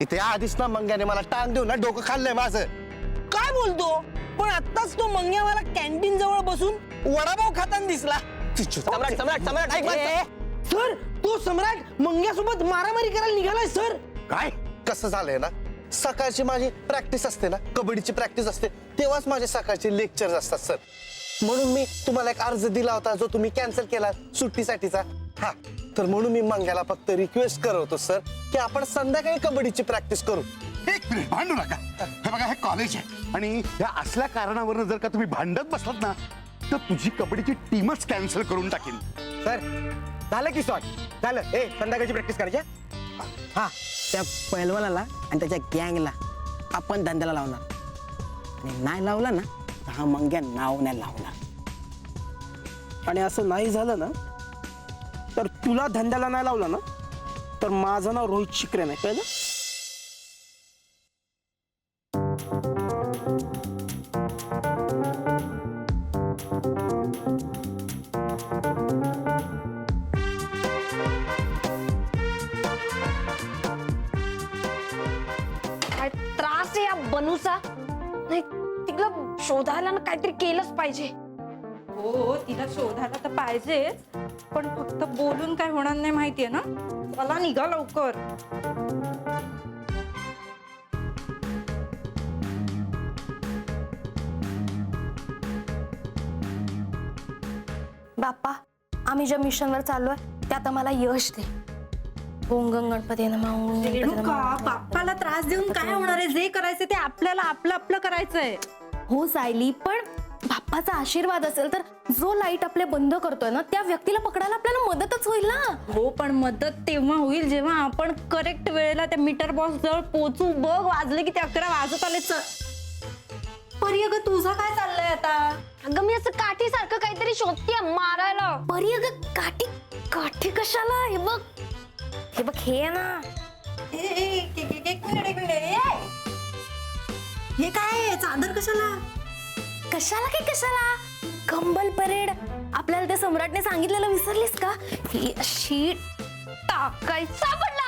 इथे आधीच ना मंग्याने मला टांग देऊन ना डोकं खाल्लंय माझं. काय बोलतो? पण आत्ताच तो मंग्या मला कॅन्टीन जवळ बसून वडापाव खाताना दिसला. सम्राट सम्राट सम्राट ऐक माझं. सर, तो सम्राट मंग्यासोबत मारामारी करायला निघालाय सर. काय कसं झालंय ना, सकाळची माझी प्रॅक्टिस असते ना, कबड्डीची प्रॅक्टिस असते, तेव्हाच माझे सकाळचे लेक्चर असतात सर. म्हणून मी तुम्हाला एक अर्ज दिला होता जो तुम्ही कॅन्सल केला सुट्टीसाठीचा. हा, तर म्हणून मी मंग्याला फक्त रिक्वेस्ट करतो सर की आपण संध्याकाळी कबड्डीची प्रॅक्टिस करू. एक मिनिट भांडू नका. हे बघा, हे कॉलेज आहे आणि ह्या असल्या कारणावरून जर का तुम्ही भांडत बसलात ना तर तुझी कबड्डीची टीमच कॅन्सल करून टाकेन. सर झालं की सॉट झालं. संध्याकाळची प्रॅक्टिस करायची. हा, त्या पैलवानाला आणि त्याच्या गँगला आपण धंद्याला लावणार आणि नाही लावला ना तर हा मंग्या नाव नाही लावणार. आणि असं नाही झालं ना तर तुला धंद्याला नाही लावलं ना तर माझं नाव रोहित शिकरे नाही, कळलं? काय त्रास आहे या बनूचा. नाही, तिला शोधायला ना काहीतरी केलंच पाहिजे. हो, तिला शोधायला तर पाहिजेच, पण फक्त बोलून काय होणार नाही माहितीये ना. मला निघा लवकर. बाप्पा, आम्ही ज्या मिशनवर चाललोय त्यात आम्हाला यश दे. ओम गंग गणपती नमः, ओम गंग गणपती रेणुका, नमः. बाप्पाला त्रास देऊन काय होणार आहे? जे करायचं ते आपल्याला आपलं आपलं करायचंय. हो सायली, पण बाप्पाचा आशीर्वाद असेल तर जो लाईट आपले बंद करतोय ना त्या व्यक्तीला पकडायला आपल्याला मदतच होईल ना. हो, पण मदत तेव्हा होईल जेव्हा आपण करेक्ट वेळेला त्या मीटर बॉक्स जवळ पोहोचू. बघ, वाजले की ते 11 वाजत आले. परी, अगं तुझा काय चाललंय आता? अगं मी असं काठी सारखं काहीतरी शोधतेय मारायला. परी, अगं काठी काठी कशाला? हे बघ हे आहे ना. एक मिनिट. हे काय चादर कशाला? कशाला कंबल परेड. आपल्याला त्या सम्राटने सांगितलेलं विसरलीस का? ही अशी टाकायचा पडला.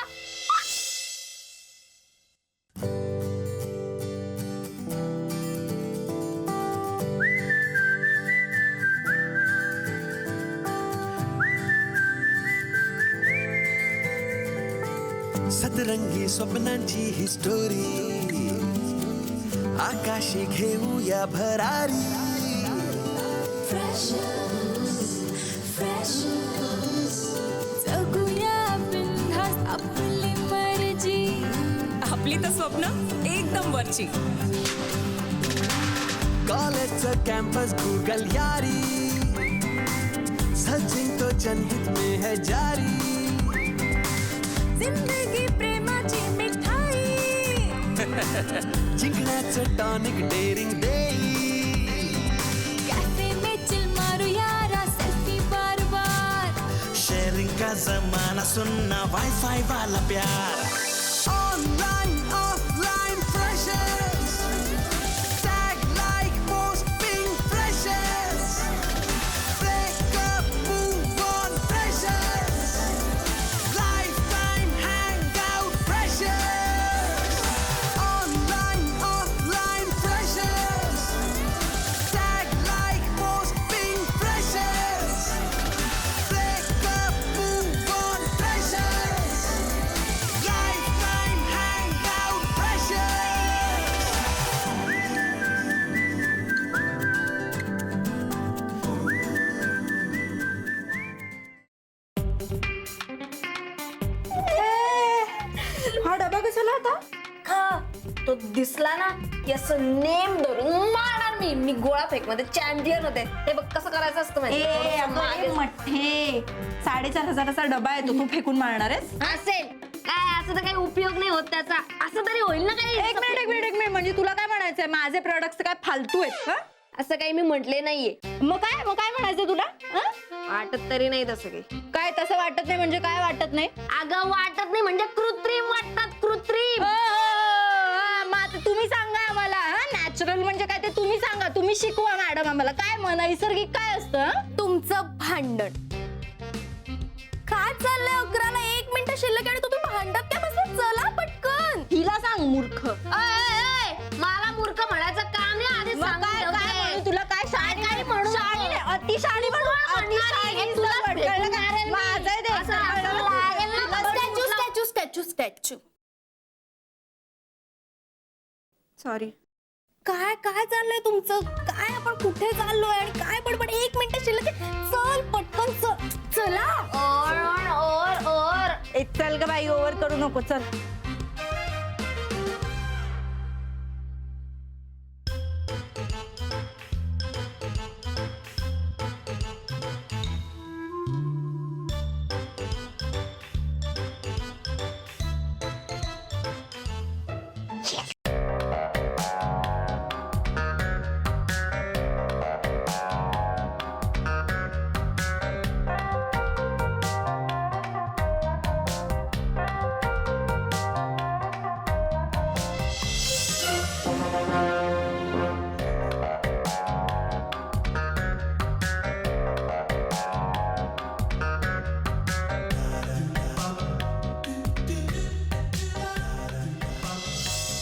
सतरंगी स्वप्नांची ही स्टोरी आकाशी घेऊया भरारी. आपली तर स्वप्न एकदम वरची. कॉलेजचं कॅम्पस गूगल यारी, सचिन तो जनहित में है जारी. जिंदगी प्रेमाची मिठाई. जिंकण्याचं टॉनिक डेअरिंग देई. कॅफे में चिल मारू यारा, सेल्फी बार बार. शेअरिंग का जमाना, सुनना वाईफाई वाला प्यार. Online offline freshers, tag like posting freshers. Breakup move on freshers, life time hang out freshers. Online offline freshers, tag like posting freshers. Breakup move on freshers, life time hang out freshers. हा डबा कशाला आता? तो दिसला ना की असं name धरून मारणार. मी गोळा फेक मध्ये चॅम्पियन होते. हे बघ कसं करायचं असतं माहिती आहे? ए, थोडंसं अगं, मागे ए, मठ्ठे, 4,500चा डबा आहे तो. तू फेकून मारणार आहेस? असेल काय, असं तर काही उपयोग नाही होत त्याचा. असं तरी होईल ना काही. एक मिनिट. म्हणजे तुला काय म्हणायचंय? माझे प्रोडक्ट्स काय फालतू आहेत का? असं काही मी म्हटले नाहीये. मग काय म्हणायचं तुला? वाटत तरी नाही तसं काही. काय तसं वाटत नाही म्हणजे काय वाटत नाही? अगं वाटत नाही म्हणजे कृत्रिम वाटतात, कृत्रिम. मग आता तुम्ही सांगा आम्हाला. नॅचरल म्हणजे काय ते तुम्ही सांगा. तुम्ही शिकवा मॅडम आम्हाला. काय नैसर्गिक काय असतं? तुमचं भांडण. काय चाललंय? 11ला 1 मिनिट शिल्लक आणि तुम्ही भांडत काय बसले? चला पटकन. हिला मूर्ख मला मूर्ख म्हणायचं काम नाही आधी मग सांगून काय ठेवते. काय म्हणू तुला काय शाळी काय म्हणू? शाळी नाही, अति शाळी म्हणू अति शाळी तुला कळलं भेटून का? मारेल मी. माझं आहे ते. असं आपलं लागेल ना, बस स्टॅच्यू तुला- स्टॅच्यू स्टॅच्यू स्टॅच्यू सॉरी. काय काय चाललंय तुमचं? काय आपण कुठे चाललोय आणि काय बडबड? 1 मिनिट शिल्लक आहे. चल पटकन चला. और ए, चल ग बाई, ओव्हर करू नको. चल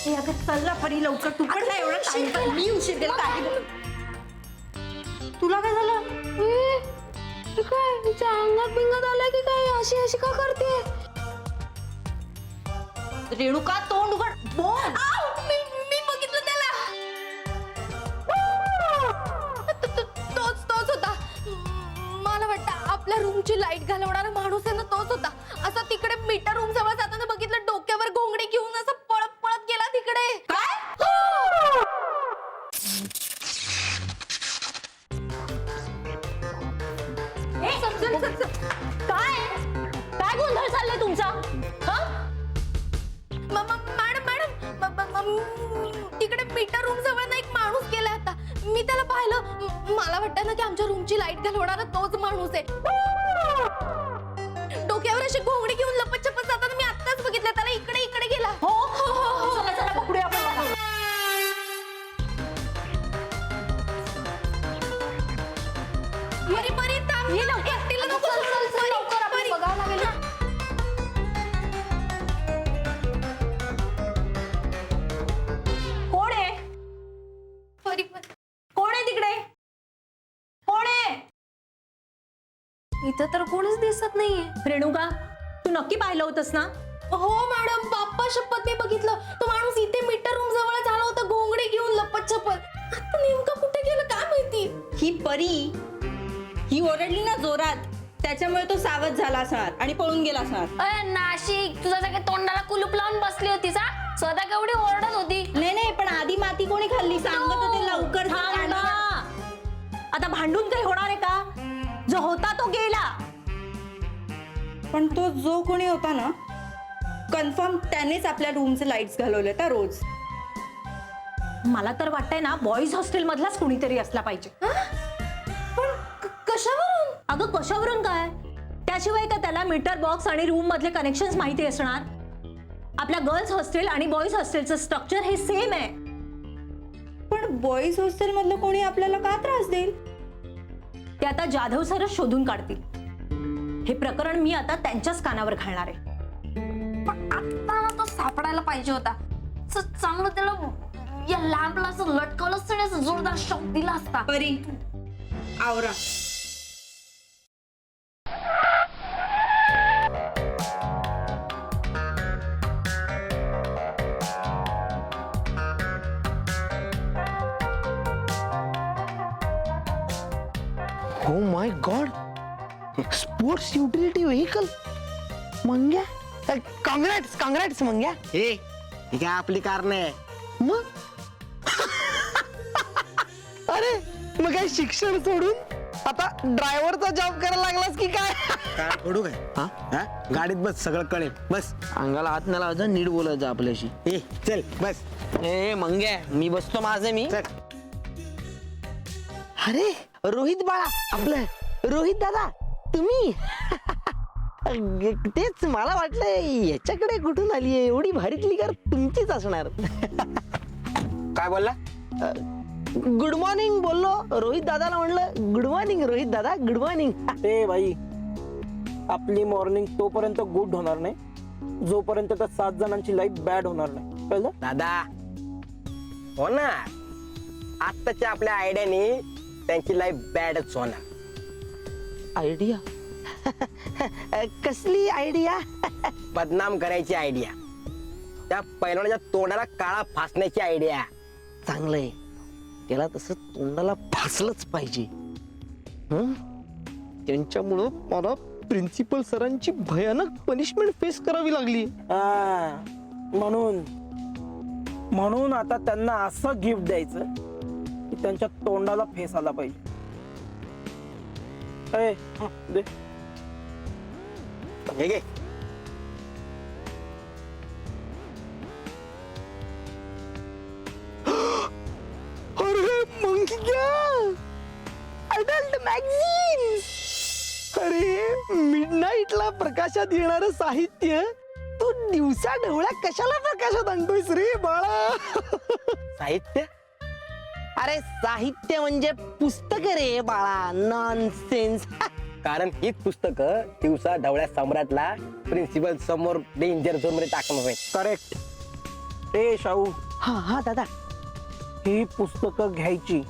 ए, अगं चल ना परी लवकर. तू पण नाही एवढं टाइम. मी उशीर केला काही बोल. तुला काय झालं? काय तिच्या अंगात बिंगात आलाय की काय? अशी अशी का करते? रेणुका तोंड उघड बोल. मी बघितलं त्याला. तोच होता. मला वाटतं आपल्या रूमची लाईट घालवणारा माणूस आहे ना, तोच होता. असा तिकडे मीटर रूम जवळ जाताना बघितलं, डोक्यावर घोंगडी घेऊन असं पळत पळत गेला तिकडे. काय काय गोंधळ चाललाय तुमचा? मॅडम तिकडे मीटर रूम जवळ ना एक माणूस गेला होता. मी त्याला पाहिलं. मला वाटतं ना की आमच्या रूमची लाईट घालवणारा तोच माणूस आहे. डोक्यावर अशी घोंगडी घेऊन लपत जाताना मी आत्ताच बघितलं त्याला. इकडे गेला. हो चला चला पकडूया आपण त्याला. बरी थांब. एकटीला नको सोडू. परी. बघावं लागेल ना. कोण आहे? परी. कोण आहे तिकडे? कोण आहे? इथं तर कोणीच दिसत नाहीये. रेणुका तू नक्की पाहिलं होतंस ना? हो मॅडम, बाप्पा शपथ मी बघितलं. तो माणूस इथे मीटर रूम जवळ झाला होता घोंगडी घेऊन लपत छपत. आता नेमकं कुठे गेलं काय माहिती. ही परी ही ओरडली ना जोरात, त्याच्यामुळे तो सावध झाला असणार आणि पळून गेला असणार. अय नाशिक, तुझ्या सगळ्या तोंडाला कुलूप लावून बसली होतीस हा? स्वतः केवढी ओरडत होती. नाही पण आधी माती कोणी खाल्ली? सांगत होते लवकर थांब ना. आता भांडून काही होणार आहे का? जो होता तो गेला. पण तो जो कोणी होता ना, कन्फर्म त्यानेच आपल्या रूमचे लाईट्स घालवले त्या रोज. मला तर वाटतंय ना बॉईज हॉस्टेल मधलाच कुणीतरी असला पाहिजे. पण कशावरून? अगं कशावरून काय? त्याशिवाय का त्याला मीटर बॉक्स आणि रूम मधले कनेक्शन्स माहिती असणार? आपल्या गर्ल्स हॉस्टेल आणि बॉईज हॉस्टेलचं स्ट्रक्चर हे सेम आहे. पण बॉईज हॉस्टेल मधलं कोणी आपल्याला का त्रास देईल? ते आता जाधव सरच शोधून काढतील. हे प्रकरण मी आता त्यांच्याच कानावर घालणार आहे. पण आता ना तो सापडायला पाहिजे होता. चांगलं त्याला या लॅम्पला असं लटकवलं असतं आणि असं जोरदार शॉक दिला असता. परी आवरा. Oh my God! Sports utility vehicle Mangya. Congrats Mangya. हे काय आपली कार नाही मग. अरे मग काय शिक्षण सोडून आता ड्रायव्हरचा जॉब करायला लागलास की काय? कार फोडू काय? हा गाडीत बस, सगळं कळेल. बस. अंगाला हात नाही लावायचं, नीट बोलायचं आपल्याशी. ए चल बस. ए मंग्या, मी बसतो माझं मी. चल. अरे रोहित बाळा, आपलं रोहित दादा तुम्ही. तेच मला वाटलं याच्याकडे कुठून आली आहे एवढी भारीतली कार तुमचीच असणार. काय बोलला? गुड मॉर्निंग बोललो रोहित दादाला. म्हणलं गुड मॉर्निंग रोहित दादा, गुड मॉर्निंग. ते भाई आपली मॉर्निंग तोपर्यंत गुड होणार नाही जोपर्यंत त्या 7 जणांची लाईफ बॅड होणार नाही. कळलं? दादा हो ना, आत्ताच्या आपल्या आयडियाने त्यांची लाईफ बॅडच होणार. आयडिया कसली आयडिया? बदनाम करायची आयडिया, त्या पैलवानाच्या तोंडाला काळा फासण्याची आयडिया. चांगलंय, त्याला तसं तोंडाला फासलंच पाहिजे. त्यांच्यामुळं मला प्रिन्सिपल सरांची भयानक पनिशमेंट फेस करावी लागली. म्हणून आता त्यांना असं गिफ्ट द्यायचं की त्यांच्या तोंडाला फेस आला पाहिजे. ए, दे. हे घे. अरे मंग्या, अडल्ट मॅगझीन. अरे मिडनाईटला प्रकाशात येणारं साहित्य तू दिवसा ढवळ्या कशाला प्रकाशात आणतोयस रे बाळा? साहित्य अरे साहित्य म्हणजे पुस्तक रे बाळा, नॉनसेन्स. कारण हीच पुस्तकं दिवसा ढवळ्या सम्राटला प्रिन्सिपल समोर डेंजर झोन मध्ये टाकणार आहे. करेक्ट. ए शाहू, हा हा दादा. ही पुस्तकं घ्यायची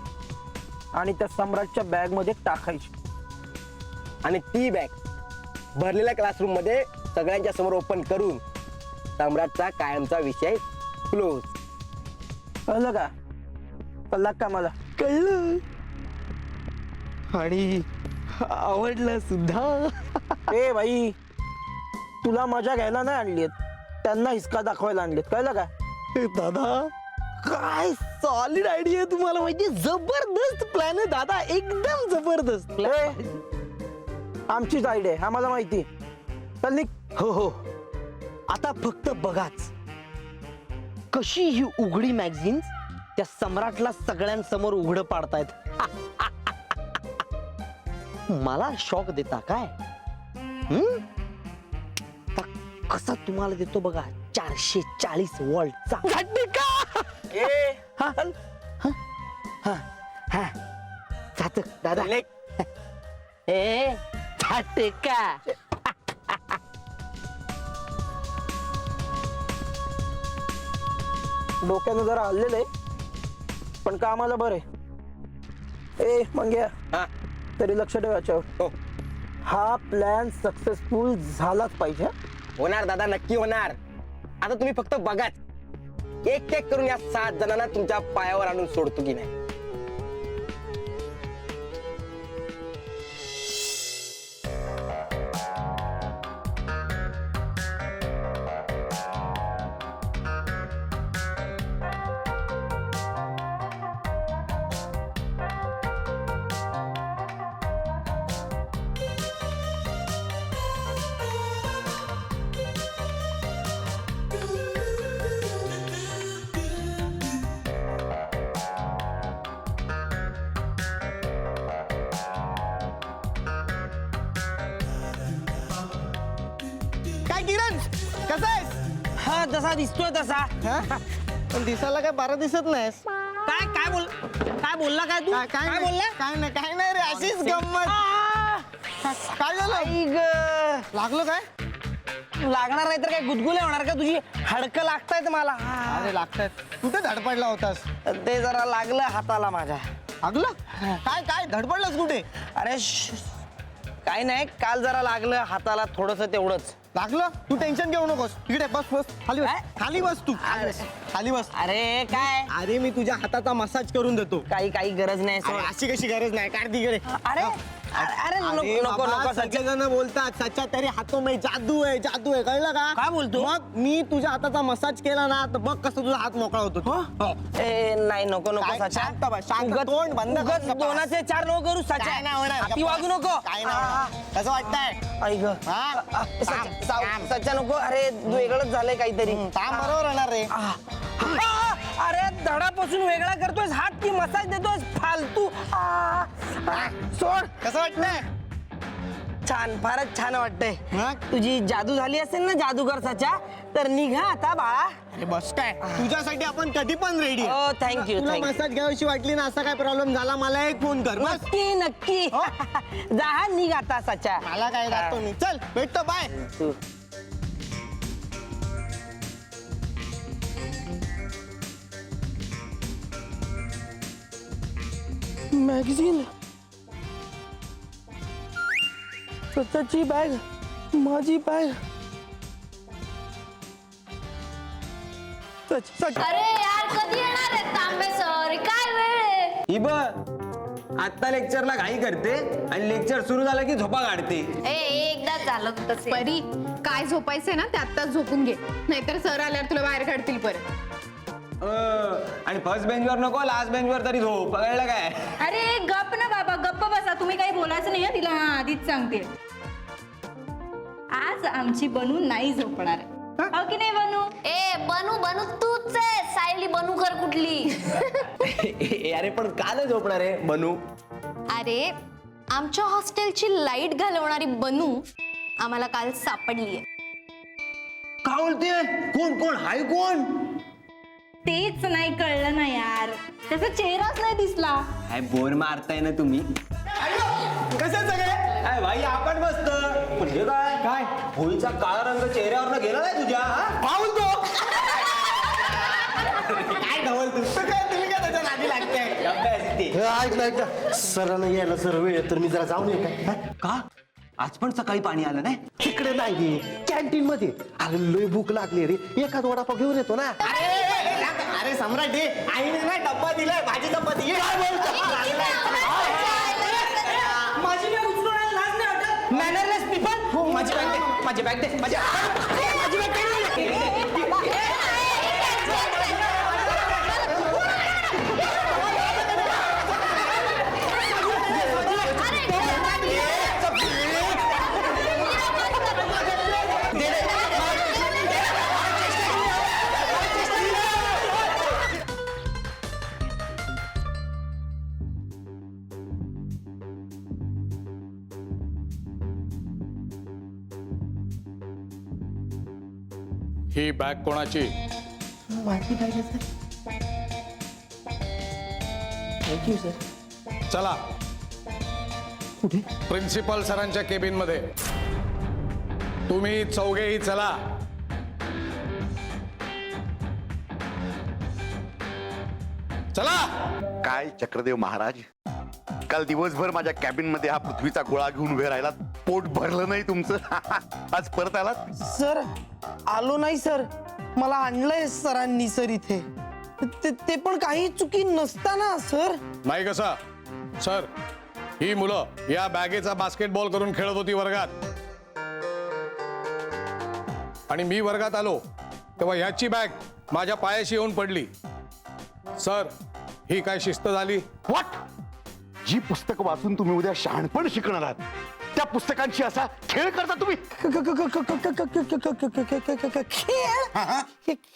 आणि त्या सम्राटच्या बॅग मध्ये टाकायची. आणि ती बॅग भरलेल्या क्लासरूम मध्ये सगळ्यांच्या समोर ओपन करून सम्राटचा कायमचा विषय क्लोज. कळलं का? कळलं का मला? कळलं आणि आवडलं सुद्धा. ए भाई, तुला मजा घ्यायला नाही आणलीत, त्यांना हिसका दाखवायला आणलीत. कळलं का? दादा काय सॉलिड आयडिया आहे तुम्हाला माहिती. जबरदस्त प्लॅन आहे दादा, एकदम जबरदस्त plan. ए, आमचीच आयडिया आहे, आम्हाला माहिती. चल निघ. हो हो, आता फक्त बघाच कशी ही उघडी मॅगझिन त्या सम्राटला सगळ्यांसमोर उघड पाडतायत. मला शॉक देता काय? आता कसा तुम्हाला देतो बघा 440 वॉल्टचा झटका. दादा ए झटका. डोक्यानं जरा हल्लेलं आहे, पण कामाला बरं आहे. ए मंग्या, हा तरी लक्ष ठेव याच्यावर. हो. हा प्लॅन सक्सेसफुल झालाच पाहिजे. होणार दादा, नक्की होणार. आता तुम्ही फक्त बघाच, एक एक करून या 7 जणांना तुमच्या पायावर आणून सोडतो की नाही. काय किरण, कसा आहेस? हा जसा दिसतोय तसा. पण दिसायला काय बारा दिसत नाहीस. काय काय बोलला काय तू? काय बोलला? काय नाही रे, अशीच गंमत. काय झालं? लागलं काय? लागणार नाही तर काय गुदगुल्या होणार का तुझी? हडकं लागतायत मला. अरे लागतायत. कुठे धडपडला होतास? ते जरा लागलं हाताला माझ्या. लागलं? काय काय धडपडलास कुठे? अरे काय नाही, काल जरा लागलं हाताला थोडस, तेवढंच. लागलं? तू टेन्शन घेऊ नकोस. इकडे बस बस, खाली बस. खाली बस तू, खाली बस. अरे काय, अरे मी तुझ्या हाताचा मसाज करून देतो. काही गरज नाही. अरे, अशी कशी गरज नाही, काढ तिकडे. अरे अरे नको नको. सगळे जण बोलतात सच्चा तेरे हातों में जादू आहे, जादू आहे. कळलं का? काय बोलतो? मग मी तुझ्या हाताचा मसाज केला ना, तर बघ कसं तुझा हात मोकळा होतो. हो. ए नाही, नको काय? सचा. शांत बस, शांत. तोंड बंद कर. उगाच दोनाचे 4 नको करू सचा. काय नाही होणार. हाती वागू नको. काय नाही होणार. कसं वाटतंय? ऐक हा? सच्चा नको. अरे वेगळंच झालंय काहीतरी. काम बरोबर होणार रे. अरे धडापासून वेगळा करतोय हात की मसाज देतोय फालतू. सोड. कसं वाटतंय? छान, फारच छान वाटतंय. मग? तुझी जादू झाली असेल ना जादूगर सचा, तर निघा आता बाळा. अरे बस काय, तुझ्यासाठी आपण कधी पण रेडी. हो थँक्यू तुला थँक्यू. मसाज घ्यावीशी वाटली ना, असा काय प्रॉब्लेम झाला मला एक फोन कर. बस. नक्की नक्की. हो? जा निघ आता सचा. मला काय जातो मी. चल भेटतो, बाय. मॅगझिन, स्वतःची बॅग, माझी बॅग. अरे यार कधी येणार आहे तांबे सर? काय वेळ आहे? ही बघ आता लेक्चरला घाई करते आणि लेक्चर सुरू झालं की झोपा काढते. एकदा झालं तसे. परी काय झोपायचंय ना ते आत्ताच झोपून घे, नाहीतर सर आल्यावर तुला बाहेर काढतील परत. आणि फर्स्ट बेंचवर नको, लास्ट बेंचवर तरी झोप. कळलं काय? अरे गप ना बाबा, गप्प बसा. तुम्ही काही बोलायचं नाही तिला. आधीच सांगते, आज आमची बनू नाही झोपणार. हो की नाही बनू? बनू तूच आहे. सायली बनूकर कुठली? अरे पण काल झोपणार आहे बनू? अरे आमच्या हॉस्टेलची लाईट घालवणारी बनू आम्हाला काल सापडलीये. का बोलते? कोण कोण हाय? कोण? तेच नाही कळलं ना यार, त्याचा चेहराच नाही दिसला. काय बोर मारताय ना तुम्ही? कसं सगळे? काय भाई आपण मस्त. पण हे काय काय होळीचा काळा रंग चेहऱ्यावर गेला नाही तुझ्या? पाऊल तो काय ढवल तू? काय तुम्ही काय त्याच्या नादी लागते? ऐक ना सरांना यायला सर वेळ, तर मी जरा जाऊन येऊ काय? का आज पण सकाळी पाणी आलं नाही? तिकडे नाही, कॅन्टीन मध्ये. अरे लय भूक लागली रे, एखाद वडापाव घेऊन येतो ना. अरे सम्राट आईने ना डब्बा दिलाय, भाजी चपाती. माझी बॅग उचलून लाज नाही वाटत? मॅनरलेस पीपल. माझी बॅग दे, माझी बॅग दे, माझी बॅग दे. ही बॅग कोणाची? माझी बॅग आहे सर. Thank you sir. चला कुठे? प्रिन्सिपल सरांच्या केबिन मध्ये. तुम्ही चौघेही चला. चला. काय चक्रदेव महाराज, काल दिवसभर माझ्या कॅबिन मध्ये हा पृथ्वीचा गोळा घेऊन उभे राहिला, पोट भरलं नाही तुमचं? आज परत आलात? सर आलो नाही सर, मला आणलंय सरांनी सर इथे. ते पण काही चुकी नसताना सर. नाही कसा सर, ही मुलं या बॅगेचा बास्केटबॉल करून खेळत होती वर्गात, आणि मी वर्गात आलो तेव्हा ह्याची बॅग माझ्या पायाशी येऊन पडली. सर ही काय शिस्त झाली? व्हॉट? जी पुस्तकं वाचून तुम्ही उद्या शहाणपण शिकणार आहात, त्या पुस्तकांची असा खेळ करता तुम्ही?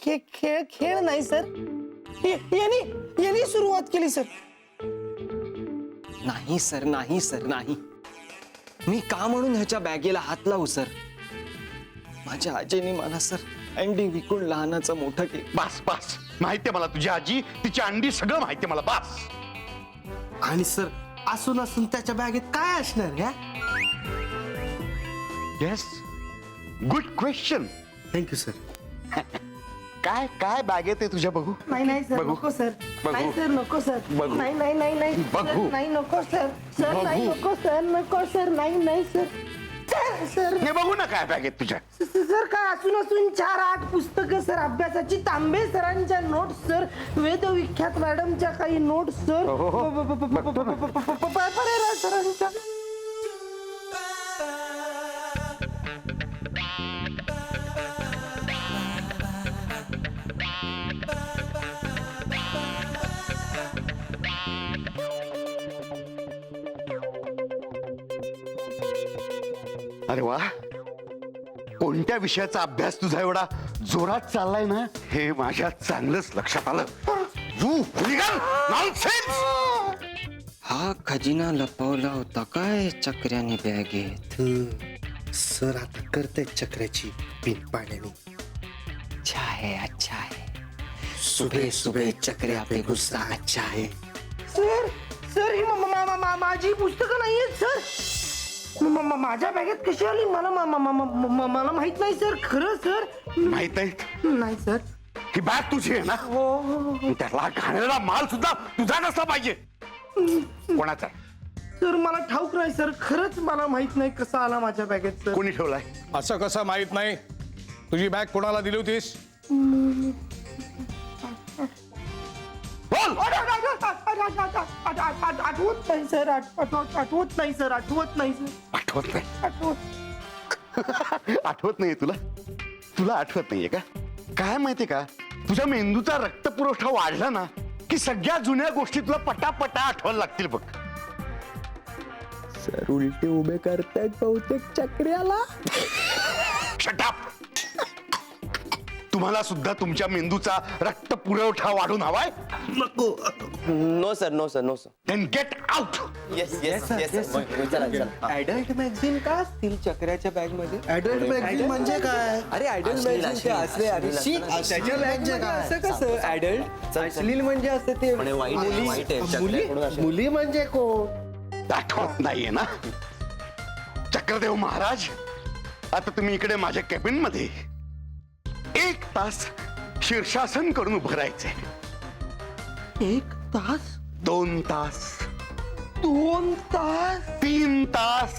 खेळ खेळ खेळ नाही सर, यांनी सुरुवात केली सर. नाही सर, नाही सर, नाही. मी का म्हणून ह्याच्या बॅगेला हात लावू सर? माझ्या आजीने मला सर अंडी विकून लहानाचं मोठं केलं. बस बस, माहितीये मला तुझी आजी, तिची अंडी, सगळं माहितीये मला. बस. आणि सर असून असून त्याच्या बॅगेत काय असणार? या yes, good question. Thank you sir. काय काय बॅगेत आहे तुझ्या? बघू. नाही नाही सर, बघू. नको सर. बघू. नाही सर, नको सर. बघू. नाही नाही नाही नाही बघू. नाही, नको सर. सर नाही, बघू. नको सर, नको सर. नाही नाही सर. सर नाही, बघू ना काय बॅगेत तुझ्या. सर काय असून 4-8 पुस्तकं सर, अभ्यासाची, तांबे सरांच्या नोट्स सर, वेद विख्यात मॅडमच्या काही नोट्स सर, बघतो ना. परेरा सरांच्या. अरे वा, कोणत्या विषयाचा अभ्यास तुझा एवढा जोरात चाललाय ना, हे माझ्या चांगलंच लक्षात आलं. You hooligan! Nonsense! हा खजिना लपवला होता काय चक्र्याने बॅगेत? सर आता करतायत चक्राची बिन पाण्याने. अच्छा है, अच्छा है. सुबह सुबह चक्र्या पे गुस्सा अच्छा है. सर सर ही माझी पुस्तकं नाहीयेत सर. माझ्या बॅगेत कशी आली मला मला माहित नाही सर. खरं सर माहित आहे? नाही सर. ही बॅग तुझी आहे ना? त्याला घाणेरडा माल सुद्धा तुझा नसला पाहिजे. कोणाचा सर मला ठाऊक नाही सर, खरंच मला माहित नाही कसा आला माझ्या बॅगेत सर. कोणी ठेवलाय? असं कसं माहित नाही? तुझी बॅग कोणाला दिली होतीस? बोल. आठवत नाही सर, आठवत नाही सर, आठवत नाही सर, आठवत नाही? आठवत. आठवत नाहीये तुला? तुला आठवत नाहीये का? काय माहितीये का, तुझ्या मेंदूचा रक्तपुरवठा वाढला ना की सगळ्या जुन्या गोष्टी तुला पटापटा आठवायला लागतील बघ. सर उलटे उभे करतायत बहुतेक चक्र्याला. Shut up! तुम्हाला सुद्धा तुमच्या मेंदूचा रक्त पुरवठा वाढून हवाय? No sir, no sir, no sir. Then get out! Yes yes yes. Adult magazine का असतील चक्राच्या बॅग मध्ये? ऍडल्ट मॅगझिन म्हणजे काय? अरे आयडल मॅगझिन ते असले आणि शी, त्याच्या म्हणजे काय? असं कसं ऍडल्ट अश्लील म्हणजे असते ते मुली म्हणजे कोण? आठवत नाहीये ना? चक्रदेव महाराज, आता तुम्ही इकडे माझ्या कॅबिन मध्ये 1 तास शीर्षासन करून उभं राहायचंय. 1 तास, 2 तास, 2 तास, 3 तास,